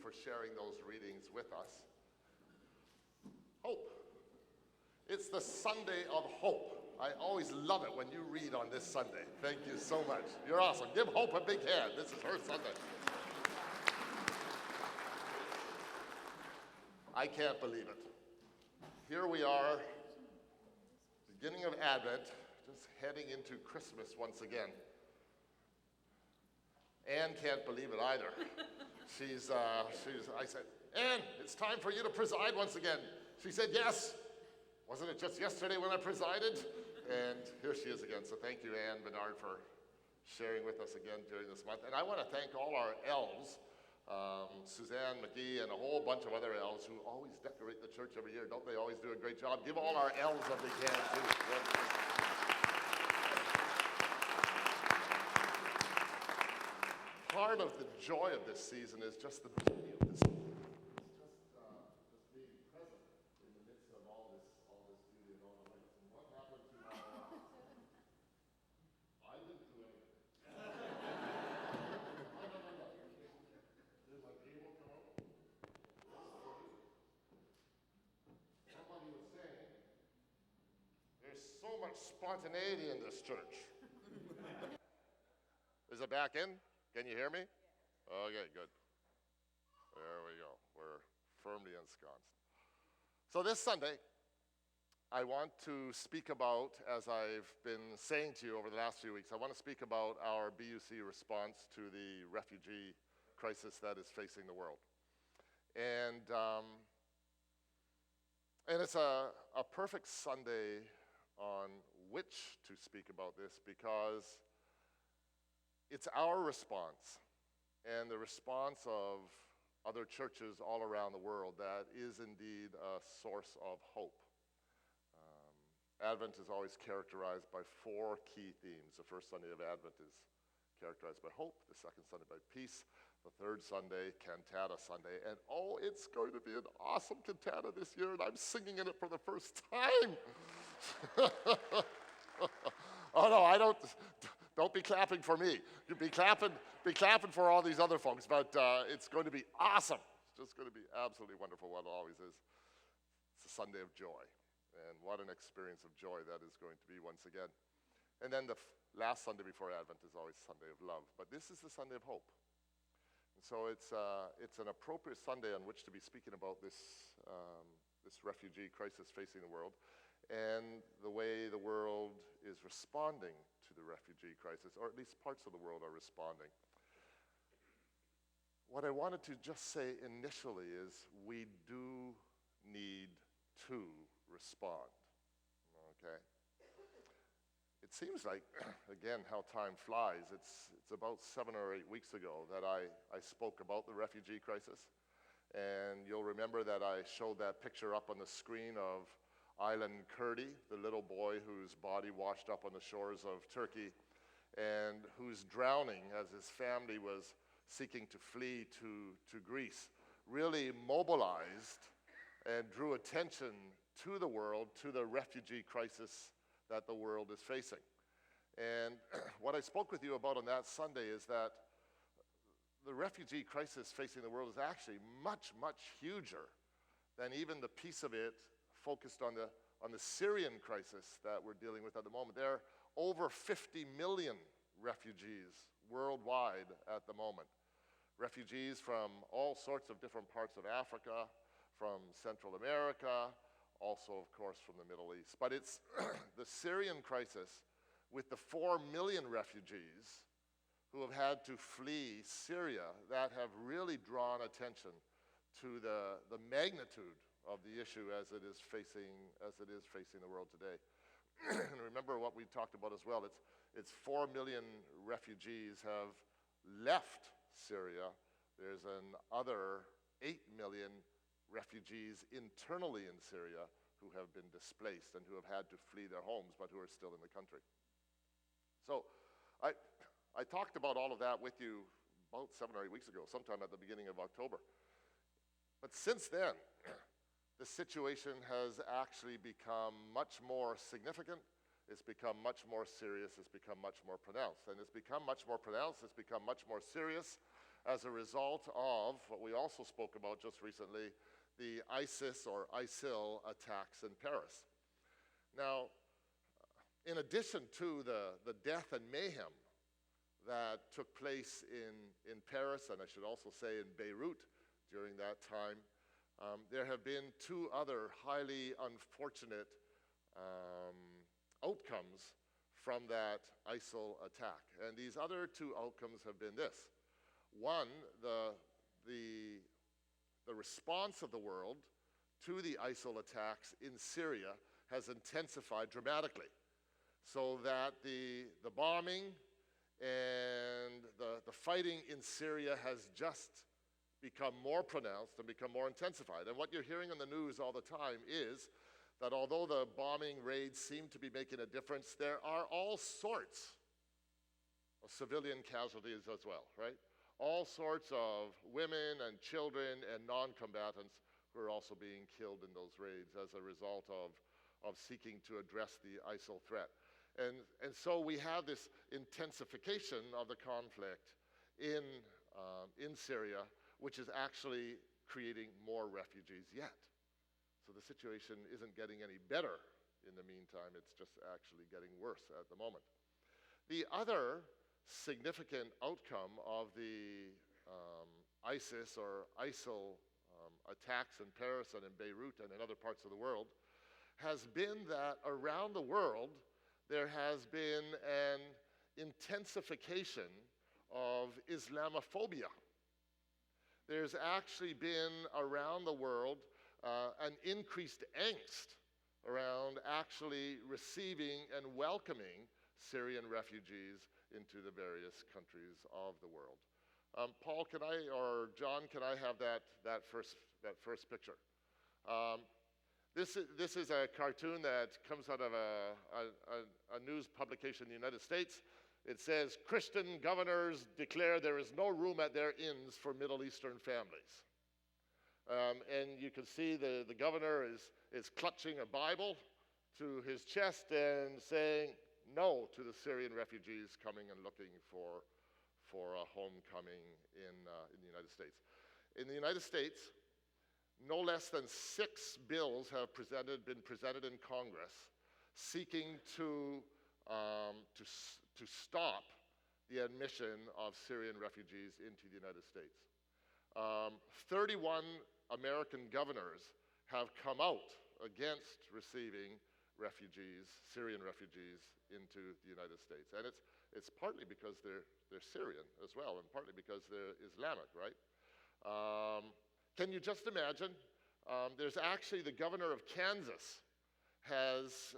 for sharing those readings with us. Hope. It's the Sunday of hope. I always love it when you read on this Sunday. Thank you so much. You're awesome. Give Hope a big hand. This is her Sunday. I can't believe it. Here we are, beginning of Advent, just heading into Christmas once again. Anne can't believe it either. I said, Anne, it's time for you to preside once again. She said, yes. Wasn't it just yesterday when I presided? And here she is again. So thank you, Anne Bernard, for sharing with us again during this month. And I want to thank all our elves, Suzanne McGee and a whole bunch of other elves who always decorate the church every year. Don't they always do a great job? Give all our elves a big hand, too. Part of the joy of this season is just the beauty of this season. Just being present in the midst of all this beauty and all the lights. And what happened to my I didn't do anything. No. Did my cable come out? Somebody was saying, there's so much spontaneity in this church. Is it back in? Can you hear me? Okay, good. There we go. We're firmly ensconced. So this Sunday, I want to speak about, as I've been saying to you over the last few weeks, I want to speak about our BUC response to the refugee crisis that is facing the world. And it's a perfect Sunday on which to speak about this, because it's our response and the response of other churches all around the world that is indeed a source of hope. Advent is always characterized by 4 key themes. The first Sunday of Advent is characterized by hope, the second Sunday by peace, the third Sunday, Cantata Sunday, and oh, it's going to be an awesome cantata this year, and I'm singing in it for the first time. Oh no, don't be clapping for me. You be clapping for all these other folks, but it's going to be awesome. It's just going to be absolutely wonderful, what it always is. It's a Sunday of joy, and what an experience of joy that is going to be once again. And then the last Sunday before Advent is always Sunday of love, but this is the Sunday of hope. And so it's an appropriate Sunday on which to be speaking about this refugee crisis facing the world, and the way the world is responding to the refugee crisis, or at least parts of the world are responding. What I wanted to just say initially is we do need to respond, okay? It seems like, again, how time flies. It's about 7 or 8 weeks ago that I spoke about the refugee crisis, and you'll remember that I showed that picture up on the screen of Aylan Kurdi, the little boy whose body washed up on the shores of Turkey and who's drowning as his family was seeking to flee to Greece, really mobilized and drew attention to the world, to the refugee crisis that the world is facing. And what I spoke with you about on that Sunday is that the refugee crisis facing the world is actually much, much huger than even the piece of it focused on the Syrian crisis that we're dealing with at the moment. There are over 50 million refugees worldwide at the moment. Refugees from all sorts of different parts of Africa, from Central America, also, of course, from the Middle East. But it's the Syrian crisis with the 4 million refugees who have had to flee Syria that have really drawn attention to the magnitude of the issue as it is facing the world today. And remember what we talked about as well. It's 4 million refugees have left Syria. There's another 8 million refugees internally in Syria who have been displaced and who have had to flee their homes but who are still in the country. So I talked about all of that with you about 7 or 8 weeks ago, sometime at the beginning of October. But since then, the situation has actually become much more significant. It's become much more serious. It's become much more pronounced. And it's become much more pronounced. It's become much more serious as a result of what we also spoke about just recently, the ISIS or ISIL attacks in Paris. Now, in addition to the death and mayhem that took place in Paris, and I should also say in Beirut during that time, there have been two other highly unfortunate outcomes from that ISIL attack. And these other two outcomes have been this. One, the response of the world to the ISIL attacks in Syria has intensified dramatically, so that the bombing and the fighting in Syria has just become more pronounced and become more intensified. And what you're hearing in the news all the time is that although the bombing raids seem to be making a difference, there are all sorts of civilian casualties as well, right? All sorts of women and children and non-combatants who are also being killed in those raids as a result of seeking to address the ISIL threat. And so we have this intensification of the conflict in Syria, which is actually creating more refugees yet. So the situation isn't getting any better in the meantime, it's just actually getting worse at the moment. The other significant outcome of the ISIS or ISIL attacks in Paris and in Beirut and in other parts of the world has been that around the world there has been an intensification of Islamophobia. There's actually been around the world an increased angst around actually receiving and welcoming Syrian refugees into the various countries of the world. Paul, or John, can I have that first picture? This is a cartoon that comes out of a news publication in the United States. It says, Christian governors declare there is no room at their inns for Middle Eastern families. And you can see the governor is clutching a Bible to his chest and saying no to the Syrian refugees coming and looking for a homecoming in the United States. In the United States, no less than 6 bills have been presented in Congress seeking to stop the admission of Syrian refugees into the United States. 31 American governors have come out against receiving Syrian refugees into the United States. And it's partly because they're Syrian as well, and partly because they're Islamic, right? Can you just imagine? There's actually the governor of Kansas has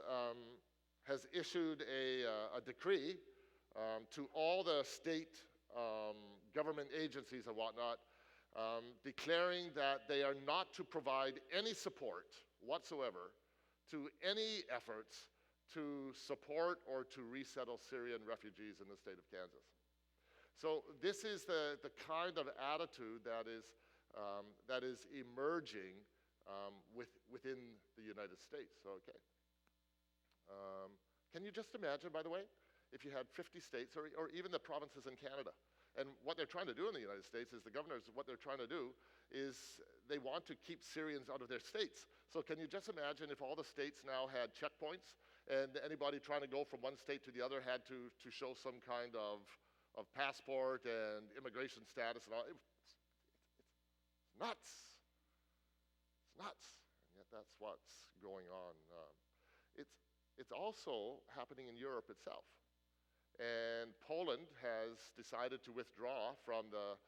issued a decree to all the state government agencies and whatnot, declaring that they are not to provide any support whatsoever to any efforts to support or to resettle Syrian refugees in the state of Kansas. So this is the kind of attitude that is emerging within the United States. Okay. Can you just imagine, by the way, if you had 50 states or even the provinces in Canada? And what they're trying to do in the United States is the governors, what they're trying to do is they want to keep Syrians out of their states. So can you just imagine if all the states now had checkpoints and anybody trying to go from one state to the other had to show some kind of passport and immigration status and all? It's nuts. It's nuts. And yet that's what's going on. It's also happening in Europe itself. And Poland has decided to withdraw from the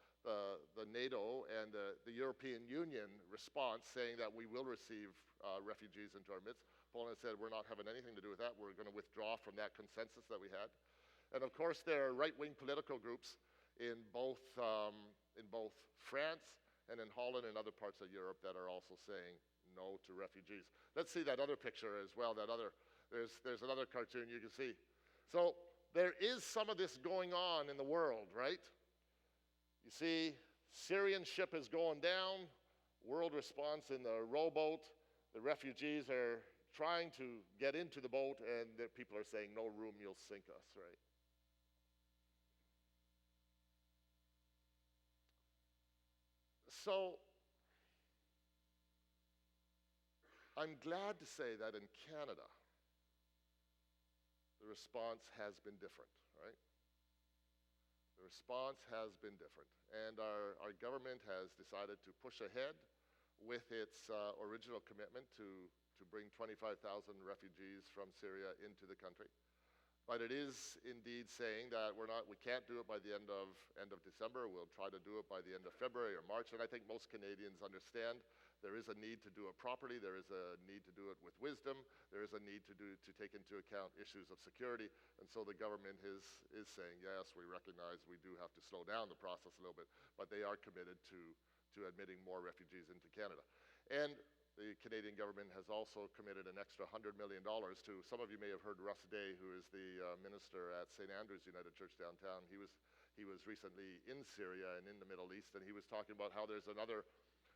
NATO and the European Union response, saying that we will receive refugees into our midst. Poland said, we're not having anything to do with that. We're going to withdraw from that consensus that we had. And of course, there are right-wing political groups in both France and in Holland and other parts of Europe that are also saying no to refugees. Let's see that other picture as well. There's another cartoon you can see. So there is some of this going on in the world, right? You see, Syrian ship is going down, world response in the rowboat. The refugees are trying to get into the boat, and the people are saying, no room, you'll sink us, right? So I'm glad to say that in Canada, the response has been different, right? The response has been different. And our government has decided to push ahead with its original commitment to bring 25,000 refugees from Syria into the country. But it is indeed saying that we can't do it by the end of December. We'll try to do it by the end of February or March. And I think most Canadians understand there is a need to do it properly. There is a need to do it with wisdom. There is a need to take into account issues of security. And so the government is saying, yes, we recognize we do have to slow down the process a little bit, but they are committed to admitting more refugees into Canada. And the Canadian government has also committed an extra $100 million to, some of you may have heard Russ Day, who is the minister at St. Andrew's United Church downtown. He was recently in Syria and in the Middle East, and he was talking about how there's another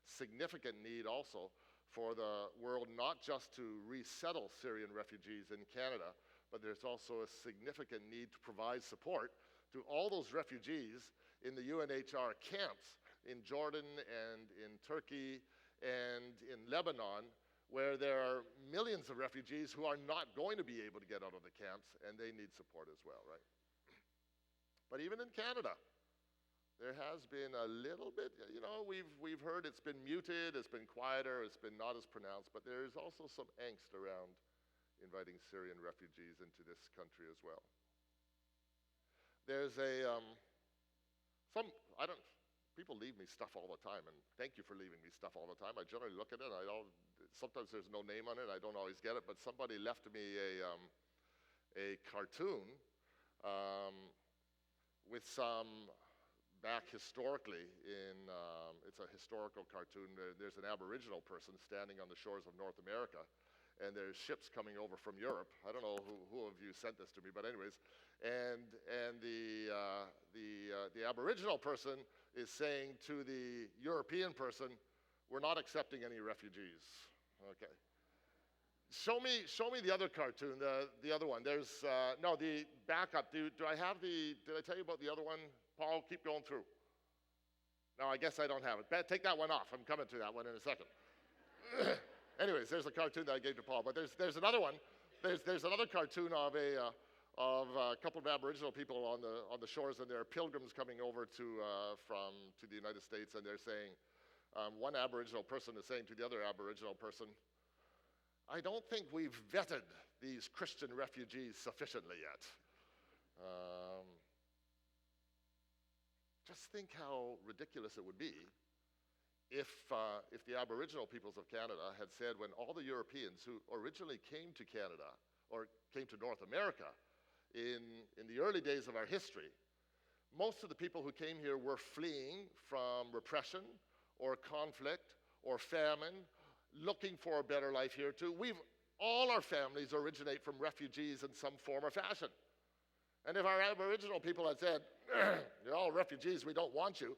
significant need also for the world not just to resettle Syrian refugees in Canada, but there's also a significant need to provide support to all those refugees in the UNHR camps in Jordan and in Turkey and in Lebanon, where there are millions of refugees who are not going to be able to get out of the camps, and they need support as well, right? But even in Canada, there has been a little bit, we've heard it's been muted, it's been quieter, it's been not as pronounced, but there's also some angst around inviting Syrian refugees into this country as well. There's people leave me stuff all the time, and thank you for leaving me stuff all the time. I generally look at it, sometimes there's no name on it, I don't always get it, but somebody left me a cartoon with some back historically it's a historical cartoon. There's an Aboriginal person standing on the shores of North America, and there's ships coming over from Europe. I don't know who of you sent this to me, but anyways, and the Aboriginal person is saying to the European person, "We're not accepting any refugees." Okay. Show me the other cartoon, the other one. There's no, the backup. Did I tell you about the other one? Paul, keep going through. No, I guess I don't have it. Take that one off. I'm coming to that one in a second. Anyways, there's a cartoon that I gave to Paul, but there's another one. There's another cartoon of a couple of Aboriginal people on the shores, and there are pilgrims coming over to the United States, and they're saying, one Aboriginal person is saying to the other Aboriginal person, "I don't think we've vetted these Christian refugees sufficiently yet." Just think how ridiculous it would be if the Aboriginal peoples of Canada had said, when all the Europeans who originally came to Canada or came to North America in the early days of our history, most of the people who came here were fleeing from repression or conflict or famine, looking for a better life here too. All our families originate from refugees in some form or fashion. And if our Aboriginal people had said, "You're all refugees, we don't want you,"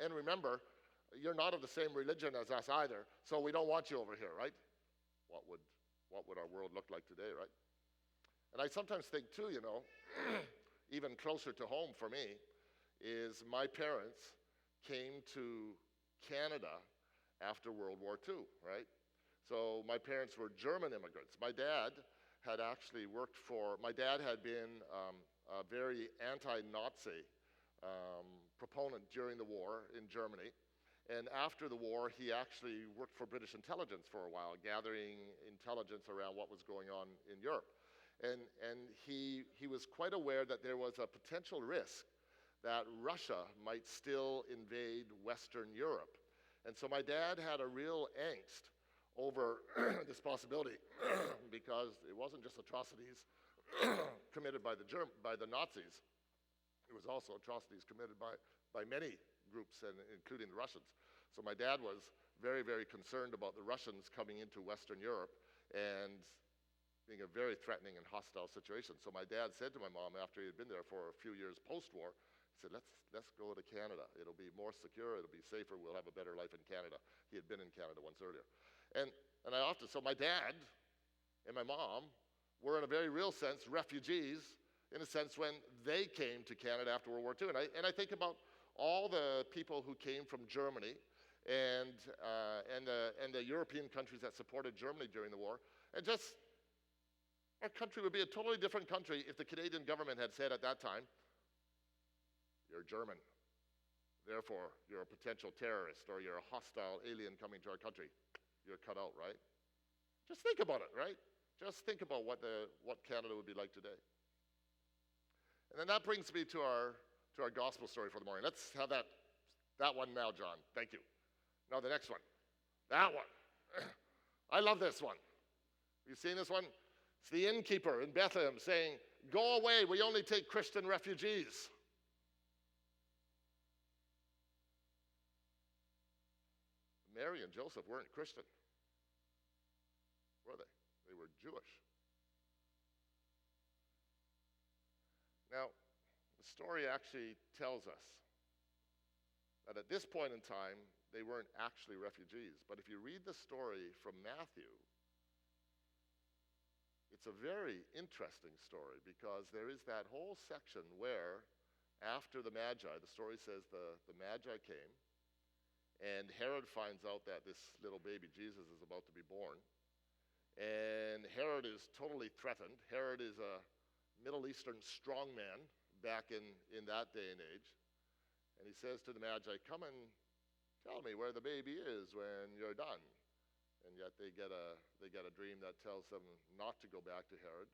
and remember, you're not of the same religion as us either, so we don't want you over here, right? What would our world look like today, right? And I sometimes think too, even closer to home for me, is my parents came to Canada after World War II, right? So my parents were German immigrants. My dad had actually my dad had been a very anti-Nazi proponent during the war in Germany. And after the war, he actually worked for British intelligence for a while, gathering intelligence around what was going on in Europe. And he was quite aware that there was a potential risk that Russia might still invade Western Europe. And so my dad had a real angst over this possibility because it wasn't just atrocities committed by the Nazis. It was also atrocities committed by many groups, and including the Russians. So my dad was very, very concerned about the Russians coming into Western Europe and being a very threatening and hostile situation. So my dad said to my mom, after he had been there for a few years post-war, he said, let's go to Canada. It'll be more secure, it'll be safer, we'll have a better life in Canada. He had been in Canada once earlier. So my dad and my mom were, in a very real sense, refugees, in a sense, when they came to Canada after World War II. And I think about all the people who came from Germany and the European countries that supported Germany during the war, and just our country would be a totally different country if the Canadian government had said at that time, "You're German. Therefore, you're a potential terrorist or you're a hostile alien coming to our country. You're cut out," right? Just think about it, right? Just think about what Canada would be like today. And then that brings me to our gospel story for the morning. Let's have that one now, John. Thank you. Now the next one. That one. I love this one. You seen this one? It's the innkeeper in Bethlehem saying, "Go away, we only take Christian refugees." Mary and Joseph weren't Christian, were they? They were Jewish. Now, the story actually tells us that at this point in time, they weren't actually refugees. But if you read the story from Matthew, it's a very interesting story because there is that whole section where after the Magi, the story says the Magi came, and Herod finds out that this little baby Jesus is about to be born. And Herod is totally threatened. Herod is a Middle Eastern strongman back in that day and age. And he says to the Magi, "Come and tell me where the baby is when you're done." And yet they get a dream that tells them not to go back to Herod.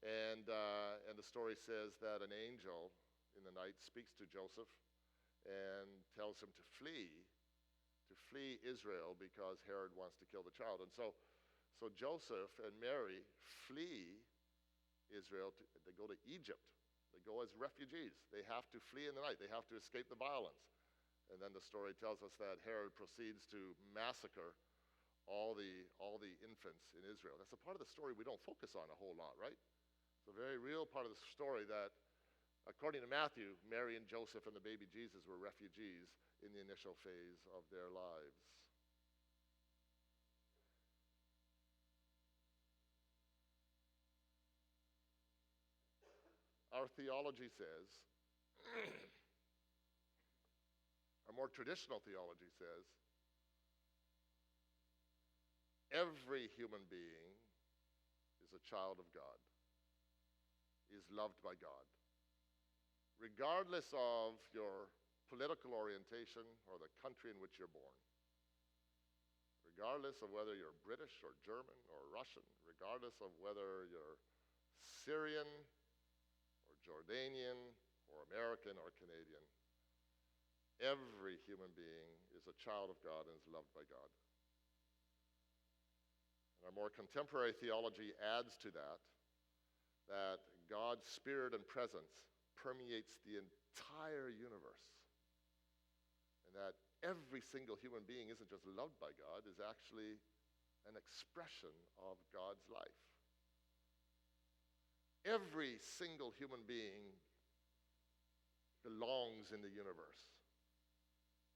And the story says that an angel in the night speaks to Joseph and tells him to flee Israel because Herod wants to kill the child. And so Joseph and Mary flee Israel. They go to Egypt. They go as refugees. They have to flee in the night. They have to escape the violence. And then the story tells us that Herod proceeds to massacre all the infants in Israel. That's a part of the story we don't focus on a whole lot, right? It's a very real part of the story that, according to Matthew, Mary and Joseph and the baby Jesus were refugees in the initial phase of their lives. Our theology says, our more traditional theology says, every human being is a child of God, is loved by God, regardless of your political orientation or the country in which you're born, regardless of whether you're British or German or Russian, regardless of whether you're Syrian or Jordanian or American or Canadian, every human being is a child of God and is loved by God. And our more contemporary theology adds to that God's spirit and presence permeates the entire universe. And that every single human being isn't just loved by God, is actually an expression of God's life. Every single human being belongs in the universe.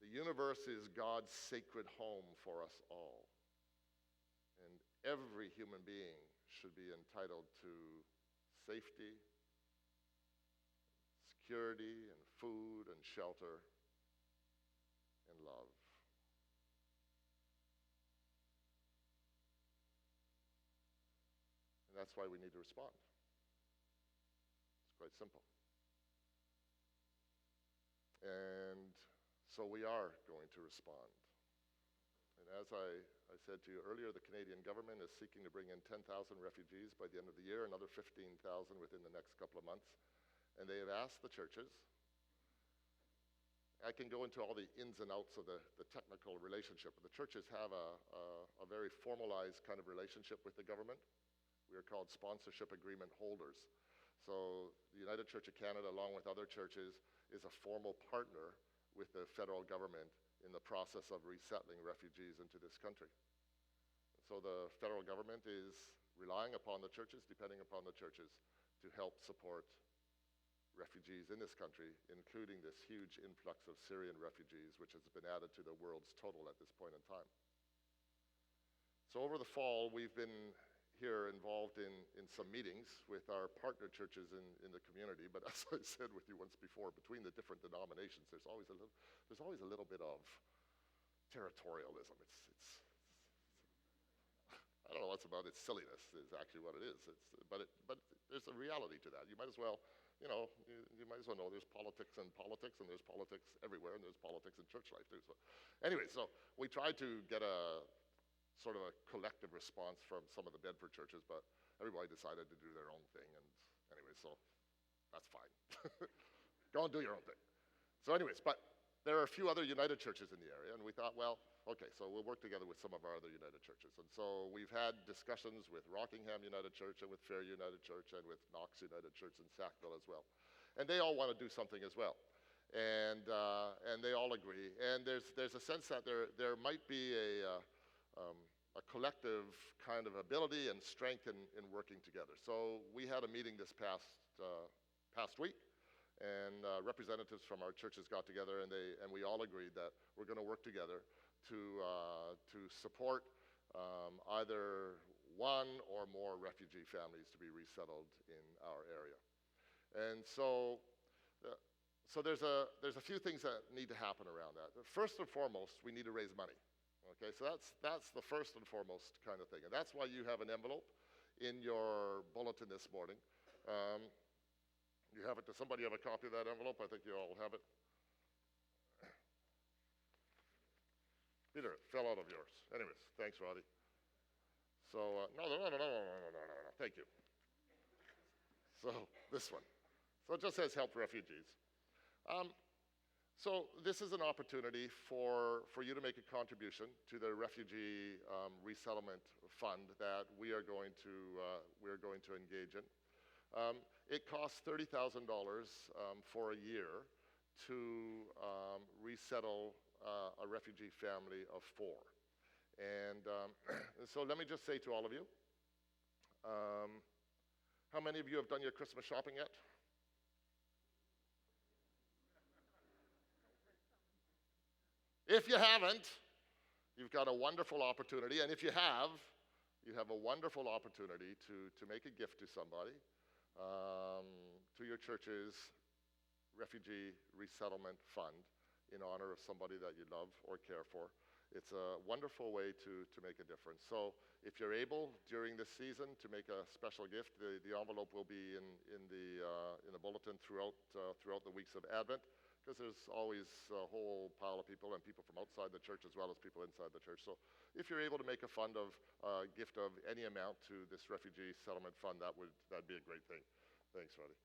The universe is God's sacred home for us all. And every human being should be entitled to safety, security, and food, and shelter, and love. And that's why we need to respond. It's quite simple. And so we are going to respond. And as I said to you earlier, the Canadian government is seeking to bring in 10,000 refugees by the end of the year, another 15,000 within the next couple of months. And they have asked the churches. I can go into all the ins and outs of the technical relationship, but the churches have a very formalized kind of relationship with the government. We are called sponsorship agreement holders. So the United Church of Canada, along with other churches, is a formal partner with the federal government in the process of resettling refugees into this country. So the federal government is relying upon the churches, depending upon the churches, to help support refugees in this country, including this huge influx of Syrian refugees, which has been added to the world's total at this point in time. So over the fall, we've been here involved in some meetings with our partner churches in the community, but as I said with you once before, between the different denominations, there's always a little bit of territorialism. I don't know what's about its silliness is actually what it is. But there's a reality to that. You might as well, you might as well know there's politics and there's politics everywhere, and there's politics in church life too. So anyway, so we tried to get a sort of a collective response from some of the Bedford churches, but everybody decided to do their own thing, and anyway, so that's fine. Go and do your own thing. So anyways, but there are a few other United churches in the area, and we thought, well, okay, so we'll work together with some of our other United churches. And so we've had discussions with Rockingham United Church and with Fair United Church and with Knox United Church in Sackville as well. And they all want to do something as well. And they all agree. And there's a sense that there might be a collective kind of ability and strength in working together. So we had a meeting this past week, and representatives from our churches got together, and we all agreed that we're going to work together to support either one or more refugee families to be resettled in our area. And so there's a few things that need to happen around that. First and foremost, we need to raise money. Okay, so that's the first and foremost kind of thing. And that's why you have an envelope in your bulletin this morning. You have it. Does somebody have a copy of that envelope? I think you all have it. Peter, it fell out of yours. Anyways, thanks, Roddy. So, no. Thank you. So, this one. So it just says help refugees. So this is an opportunity for you to make a contribution to the refugee resettlement fund that we are going to engage in. It costs $30,000 for a year to resettle a refugee family of 4. And so let me just say to all of you, how many of you have done your Christmas shopping yet? If you haven't, you've got a wonderful opportunity, and if you have a wonderful opportunity to make a gift to somebody, to your church's refugee resettlement fund in honor of somebody that you love or care for. It's a wonderful way to make a difference. So if you're able during this season to make a special gift, the envelope will be in the bulletin throughout the weeks of Advent, because there's always a whole pile of people, and people from outside the church as well as people inside the church. So if you're able to make a gift of any amount to this refugee settlement fund, that'd be a great thing. Thanks, Roddy.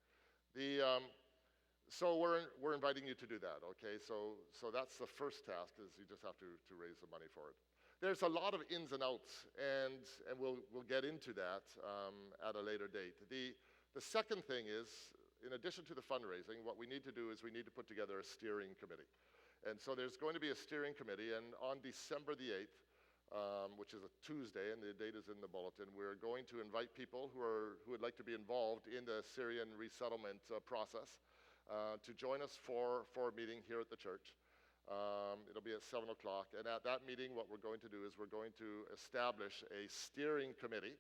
So we're inviting you to do that, okay? So that's the first task, is you just have to raise the money for it. There's a lot of ins and outs, and we'll get into that at a later date. The second thing is, in addition to the fundraising, what we need to do is we need to put together a steering committee. And so there's going to be a steering committee, and on December the 8th, which is a Tuesday, and the date is in the bulletin, we're going to invite people who would like to be involved in the Syrian resettlement process to join us for a meeting here at the church. It'll be at 7 o'clock, and at that meeting what we're going to do is we're going to establish a steering committee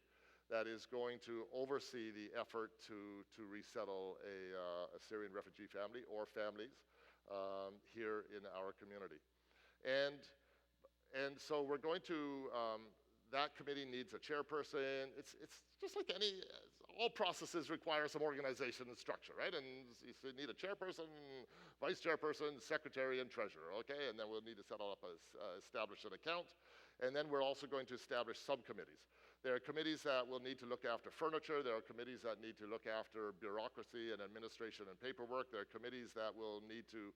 that is going to oversee the effort to resettle a Syrian refugee family or families here in our community. And so we're going to, that committee needs a chairperson. It's just like all processes require some organization and structure, right? And you need a chairperson, vice chairperson, secretary, and treasurer, okay? And then we'll need to establish an account. And then we're also going to establish subcommittees. There are committees that will need to look after furniture. There are committees that need to look after bureaucracy and administration and paperwork. There are committees that will need to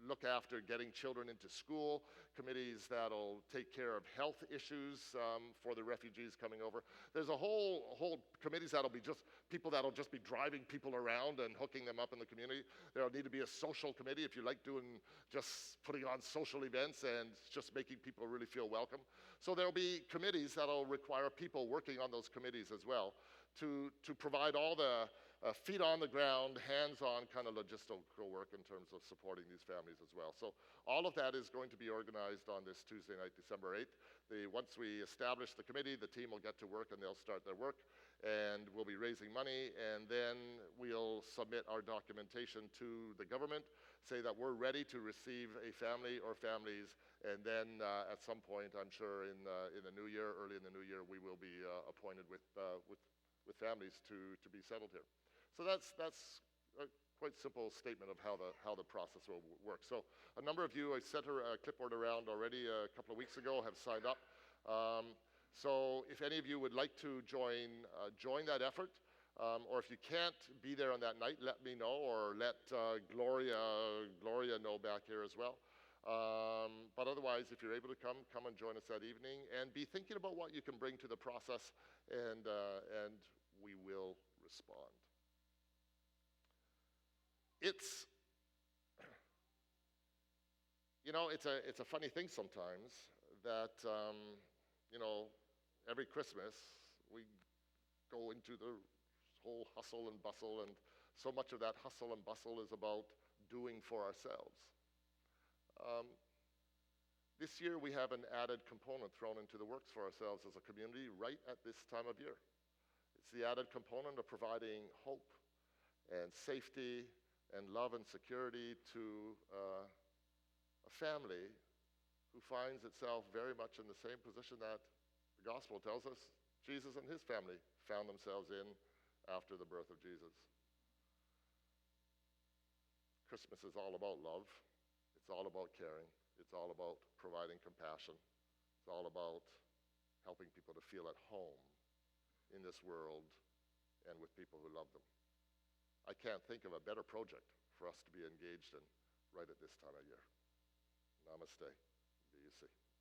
look after getting children into school, committees that'll take care of health issues for the refugees coming over. There's a whole committees that'll be just people that'll just be driving people around and hooking them up in the community. There'll need to be a social committee if you like putting on social events and just making people really feel welcome. So there'll be committees that'll require people working on those committees as well to provide all the feet on the ground, hands-on kind of logistical work in terms of supporting these families as well. So all of that is going to be organized on this Tuesday night, December 8th. Once we establish the committee, the team will get to work and they'll start their work, and we'll be raising money, and then we'll submit our documentation to the government, say that we're ready to receive a family or families, and then at some point, I'm sure in the new year, early in the new year, we will be appointed with families to be settled here. So that's a quite simple statement of how the process will work. So a number of you, I sent a clipboard around already a couple of weeks ago, have signed up. So if any of you would like to join that effort, or if you can't be there on that night, let me know, or let Gloria know back here as well. But otherwise, if you're able to come and join us that evening, and be thinking about what you can bring to the process, and we will respond. It's a funny thing sometimes that every Christmas we go into the whole hustle and bustle, and so much of that hustle and bustle is about doing for ourselves. This year we have an added component thrown into the works for ourselves as a community right at this time of year. It's the added component of providing hope and safety and love and security to a family who finds itself very much in the same position that the gospel tells us Jesus and his family found themselves in after the birth of Jesus. Christmas is all about love. It's all about caring. It's all about providing compassion. It's all about helping people to feel at home in this world and with people who love them. I can't think of a better project for us to be engaged in right at this time of year. Namaste. Be you see.